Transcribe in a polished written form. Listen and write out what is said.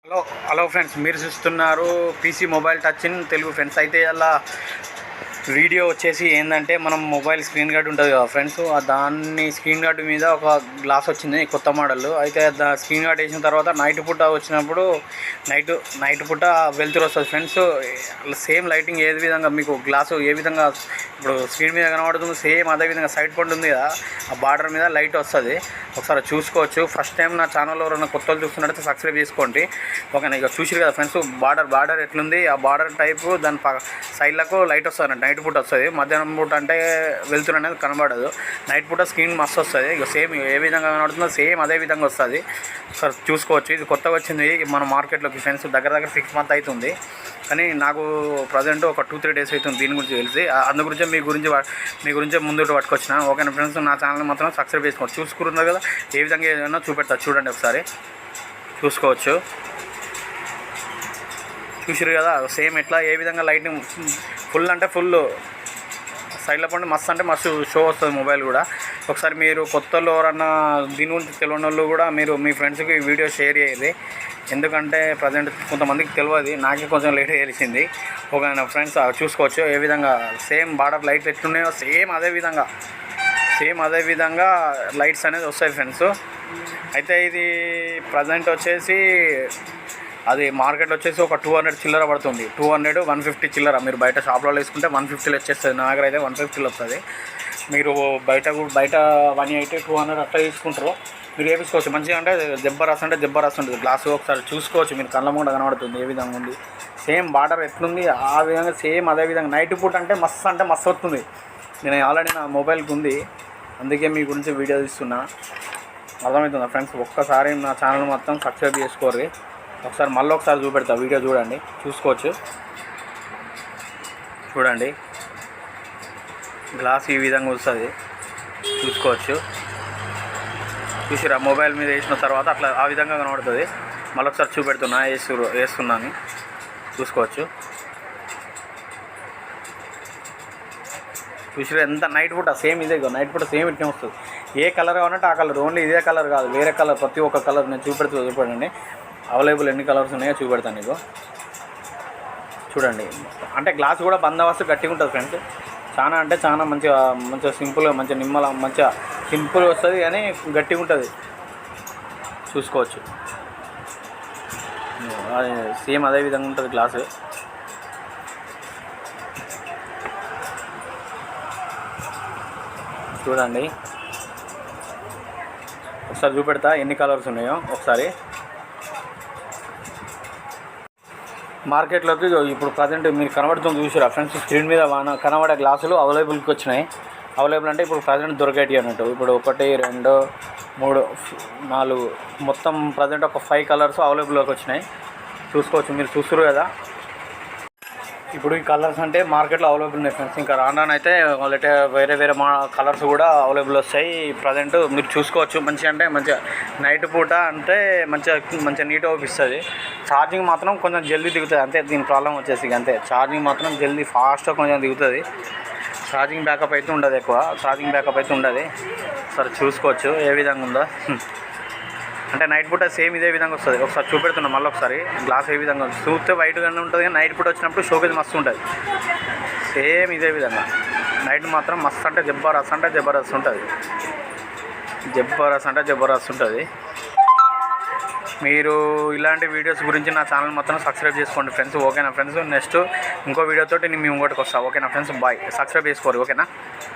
Hello hello friends, మీరు చూస్తున్నారు PC mobile touch in Telugu friends. అయితే అలా వీడియో వచ్చేసి ఏంటంటే, మనం మొబైల్ స్క్రీన్ గార్డ్ ఉంటుంది కదా ఫ్రెండ్స్, దాన్ని స్క్రీన్ గార్డ్ మీద ఒక గ్లాస్ వచ్చింది కొత్త మోడల్. అయితే స్క్రీన్ గార్డ్ వేసిన తర్వాత నైట్ పూట వచ్చినప్పుడు నైట్ పూట వెళ్తురు వస్తుంది ఫ్రెండ్స్. సేమ్ లైటింగ్ ఏ విధంగా మీకు గ్లాసు ఏ విధంగా ఇప్పుడు స్క్రీన్ మీద కనబడుతుంది, సేమ్ అదే విధంగా సైడ్ పండు ఉంది కదా, ఆ బార్డర్ మీద లైట్ వస్తుంది. ఒకసారి చూసుకోవచ్చు. ఫస్ట్ టైం నా ఛానల్లో ఎవరైనా కొత్తలు చూస్తున్నట్టయితే సబ్స్క్రైబ్ చేసుకోండి. ఓకేనా? ఇక చూసిరు కదా ఫ్రెండ్స్, బార్డర్ ఎట్లుంది, ఆ బార్డర్ టైపు దాని సైడ్లకు లైట్ వస్తుంది. నైట్ పూట వస్తుంది, మధ్యాహ్నం పూట అంటే వెళ్తురు అనేది కనబడదు. నైట్ పూట స్క్రీన్ మస్తు వస్తుంది. ఇక సేమ్ ఏ విధంగా కనబడుతుందో సేమ్ అదే విధంగా వస్తుంది. ఒకసారి చూసుకోవచ్చు. ఇది కొత్తగా వచ్చింది మన మార్కెట్లోకి ఫ్రెండ్స్. దగ్గర 6 months అవుతుంది, కానీ నాకు ప్రజెంట్ ఒక 2-3 days అవుతుంది దీని గురించి తెలిసి. అందు గురించి మీ గురించి ముందు పట్టుకొచ్చిన. ఓకేనా ఫ్రెండ్స్, నా ఛానల్ మాత్రం సబ్స్క్రైబ్ చేసుకోవచ్చు. చూసుకున్నారు కదా ఏ విధంగా ఏదైనా చూపెడతా, చూడండి ఒకసారి చూసుకోవచ్చు. చూసారు కదా సేమ్ ఎట్లా ఏ విధంగా లైటింగ్ ఫుల్ అంటే ఫుల్ సైడ్లో పండి మస్తు అంటే మస్తు షో వస్తుంది మొబైల్ కూడా. ఒకసారి మీరు కొత్తలో ఎవరన్నా దీని గురించి తెలియని వాళ్ళు కూడా మీరు మీ ఫ్రెండ్స్కి వీడియో షేర్ చేయాలి. ఎందుకంటే ప్రజెంట్ కొంతమందికి తెలియదు, నాకే కొంచెం లేట్ తెలిసింది. ఒక ఫ్రెండ్స్ చూసుకోవచ్చు ఏ విధంగా సేమ్ బార్డర్ లైట్ ఎట్లున్నాయో సేమ్ అదే విధంగా లైట్స్ అనేది వస్తాయి ఫ్రెండ్స్. అయితే ఇది ప్రజెంట్ వచ్చేసి అది మార్కెట్ వచ్చేసి ఒక 200 చిల్లర పడుతుంది. 200-150 చిల్లర. మీరు బయట షాప్లో వేసుకుంటే 150లో వచ్చేస్తుంది. నా దగ్గర అయితే 150లో వస్తుంది. మీరు బయట 180-200 అట్లా తీసుకుంటారు. మీరు వేసుకోవచ్చు మంచిగా. అంటే జబ్బరాస్ ఉంటుంది గ్లాసు. ఒకసారి చూసుకోవచ్చు, మీరు కళ్ళ కూడా కనబడుతుంది ఏ విధంగా ఉంది. సేమ్ బార్డర్ ఎట్లుంది ఆ విధంగా సేమ్ అదే విధంగా. నైట్ పూట అంటే మస్తు వస్తుంది. నేను ఆల్రెడీ నా మొబైల్కి ఉంది, అందుకే మీ గురించి వీడియో తీస్తున్నా. అర్థమవుతుందా ఫ్రెండ్స్? ఒక్కసారి నా ఛానల్ మొత్తం సబ్స్క్రైబ్ చేసుకోరు. ఒకసారి మళ్ళీ ఒకసారి చూపెడతా, వీడియో చూడండి, చూసుకోవచ్చు. చూడండి గ్లాస్ ఈ విధంగా వస్తుంది, చూసుకోవచ్చు. చూసిరా మొబైల్ మీద వేసిన తర్వాత అట్లా ఆ విధంగా కనబడుతుంది. మళ్ళీ ఒకసారి చూపెడుతున్నా, వేస్తున్నాను, చూసుకోవచ్చు. చూసిరా ఎంత నైట్ పూట సేమ్ ఇదే. నైట్ పూట సేమ్ ఇట్నే వస్తుంది. ఏ కలర్ కావాలంటే ఆ కలర్, ఓన్లీ ఇదే కలర్ కాదు, వేరే కలర్, ప్రతి ఒక్క కలర్ నేను చూపెడండి. అవైలబుల్ ఎన్ని కలర్స్ ఉన్నాయో చూపెడతాను నీకు. చూడండి, అంటే గ్లాస్ కూడా బందోబస్తు గట్టిగా ఉంటుంది ఫ్రెండ్స్. చాలా మంచిగా సింపుల్గా మంచిగా సింపుల్గా వస్తుంది, కానీ గట్టిగా ఉంటుంది. చూసుకోవచ్చు. సేమ్ అదే విధంగా ఉంటుంది గ్లాసు. చూడండి ఒకసారి చూపెడతా ఎన్ని కలర్స్ ఉన్నాయో. ఒకసారి మార్కెట్లోకి ఇప్పుడు ప్రజెంట్ మీరు కనబడుతుంది చూసారా ఫ్రెండ్స్, స్క్రీన్ మీద కనబడే గ్లాసులు అవైలబుల్కి వచ్చినాయి. అవైలబుల్ అంటే ఇప్పుడు ప్రజెంట్ దొరికేటి అన్నట్టు. ఇప్పుడు 1, 2, 3, 4 మొత్తం ప్రజెంట్ ఒక 5 కలర్స్ అవైలబుల్లోకి వచ్చినాయి. చూసుకోవచ్చు, మీరు చూస్తారు కదా. ఇప్పుడు ఈ కలర్స్ అంటే మార్కెట్లో అవైలబుల్ ఉన్నాయి ఫ్రెండ్స్. ఇంకా రానైతే వాళ్ళైతే వేరే కలర్స్ కూడా అవైలబుల్ వస్తాయి. ప్రజెంట్ మీరు చూసుకోవచ్చు. మంచిగా నైట్ పూట అంటే మంచిగా నీట్గా అవుపిస్తుంది. ఛార్జింగ్ మాత్రం కొంచెం జల్దీ దిగుతుంది, అంతే దీని ప్రాబ్లం వచ్చేసి. అంతే ఛార్జింగ్ మాత్రం జల్దీ ఫాస్ట్గా కొంచెం దిగుతుంది. ఛార్జింగ్ బ్యాకప్ అయితే ఉండదు, ఎక్కువ ఛార్జింగ్ బ్యాకప్ అయితే ఉండదు. సరే చూసుకోవచ్చు ఏ విధంగా ఉందో. అంటే నైట్ పూట సేమ్ ఇదే విధంగా వస్తుంది. ఒకసారి చూపెడుతున్నాం మళ్ళీ ఒకసారి. గ్లాస్ ఏ విధంగా చూస్తే వైట్గానే ఉంటుంది, కానీ నైట్ పూట వచ్చినప్పుడు షోకేజ్ మస్తు ఉంటుంది. సేమ్ ఇదే విధంగా నైట్ మాత్రం మస్తు అంటే జబర్దస్త్ ఉంటుంది. జబర్దస్త్ ఉంటుంది. మీరు ఇలాంటి వీడియోస్ గురించి నా ఛానల్ మొత్తం సబ్స్క్రైబ్ చేసుకోండి ఫ్రెండ్స్. ఓకేనా ఫ్రెండ్స్? నెక్స్ట్ ఇంకో వీడియోతో నేను మీ ముంగోటికి వస్తాను. ఓకేనా ఫ్రెండ్స్? బాయ్. సబ్స్క్రైబ్ చేసుకోరు. ఓకేనా?